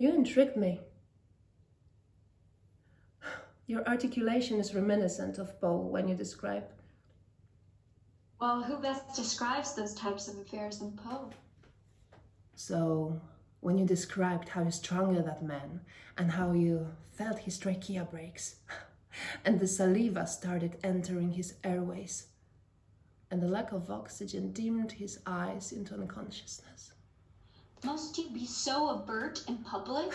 You intrigued me. Your articulation is reminiscent of Poe when you describe. Well, who best describes those types of affairs than Poe? So, when you described how you strangled that man and how you felt his trachea breaks and the saliva started entering his airways and the lack of oxygen dimmed his eyes into unconsciousness. Must you be so overt in public?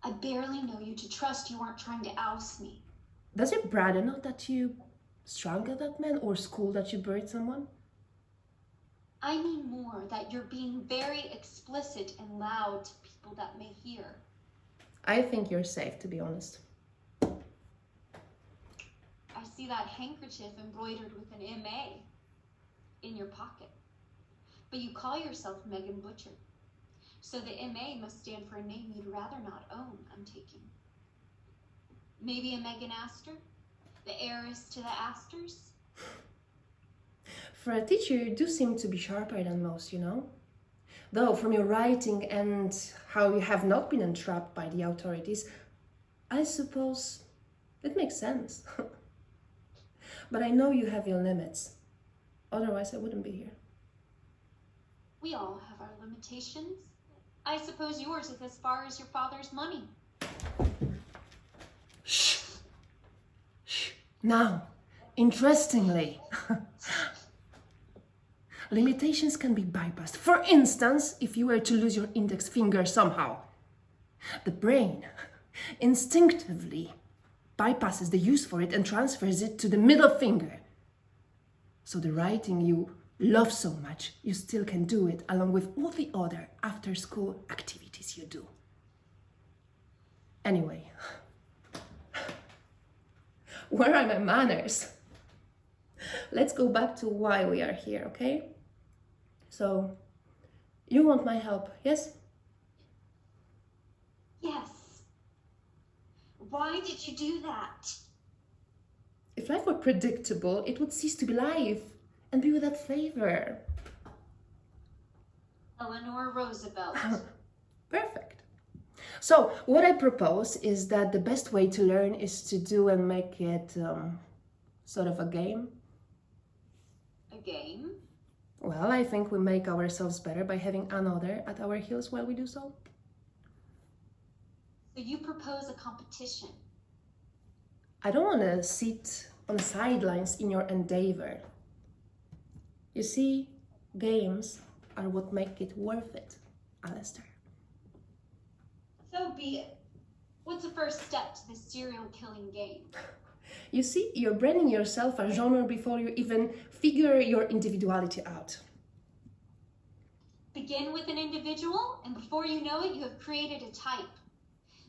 I barely know you to trust you aren't trying to oust me. Does your brother know that you strangled that man, or school that you buried someone? I mean more that you're being very explicit and loud to people that may hear. I think you're safe, to be honest. I see that handkerchief embroidered with an MA in your pocket. But you call yourself Megan Butcher. So the MA must stand for a name you'd rather not own, I'm taking. Maybe a Megan Astor? The heiress to the Astors? For a teacher, you do seem to be sharper than most, you know? Though from your writing and how you have not been entrapped by the authorities, I suppose it makes sense. But I know you have your limits. Otherwise, I wouldn't be here. We all have our limitations. I suppose yours is as far as your father's money. Shh. Shh. Now, interestingly, limitations can be bypassed. For instance, if you were to lose your index finger somehow, the brain instinctively bypasses the use for it and transfers it to the middle finger. So the writing you love so much, you still can do it along with all the other after-school activities you do. Anyway, where are my manners? Let's go back to why we are here, okay? So, you want my help, yes? Yes. Why did you do that? If life were predictable, it would cease to be life and be without flavor. Eleanor Roosevelt. Perfect. So, what I propose is that the best way to learn is to do and make it sort of a game. A game? Well, I think we make ourselves better by having another at our heels while we do so. So you propose a competition? I don't want to sit on the sidelines in your endeavor. You see, games are what make it worth it, Alistair. So be it. What's the first step to this serial killing game? You see, you're branding yourself a genre before you even figure your individuality out. Begin with an individual, and before you know it, you have created a type.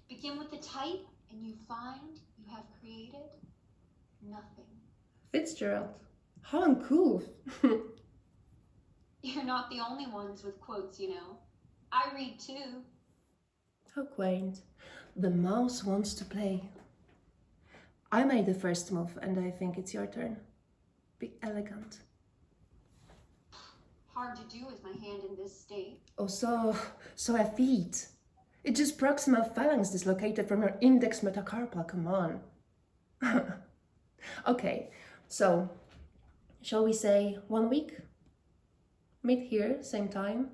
Begin with the type, and you find you have created nothing. Fitzgerald, how uncool. You're not the only ones with quotes, you know. I read too. How quaint. The mouse wants to play. I made the first move, and I think it's your turn. Be elegant. Hard to do with my hand in this state. Oh, so a feat. It's just proximal phalanx dislocated from your index metacarpal, come on. Okay, so, shall we say 1 week? Meet here, same time,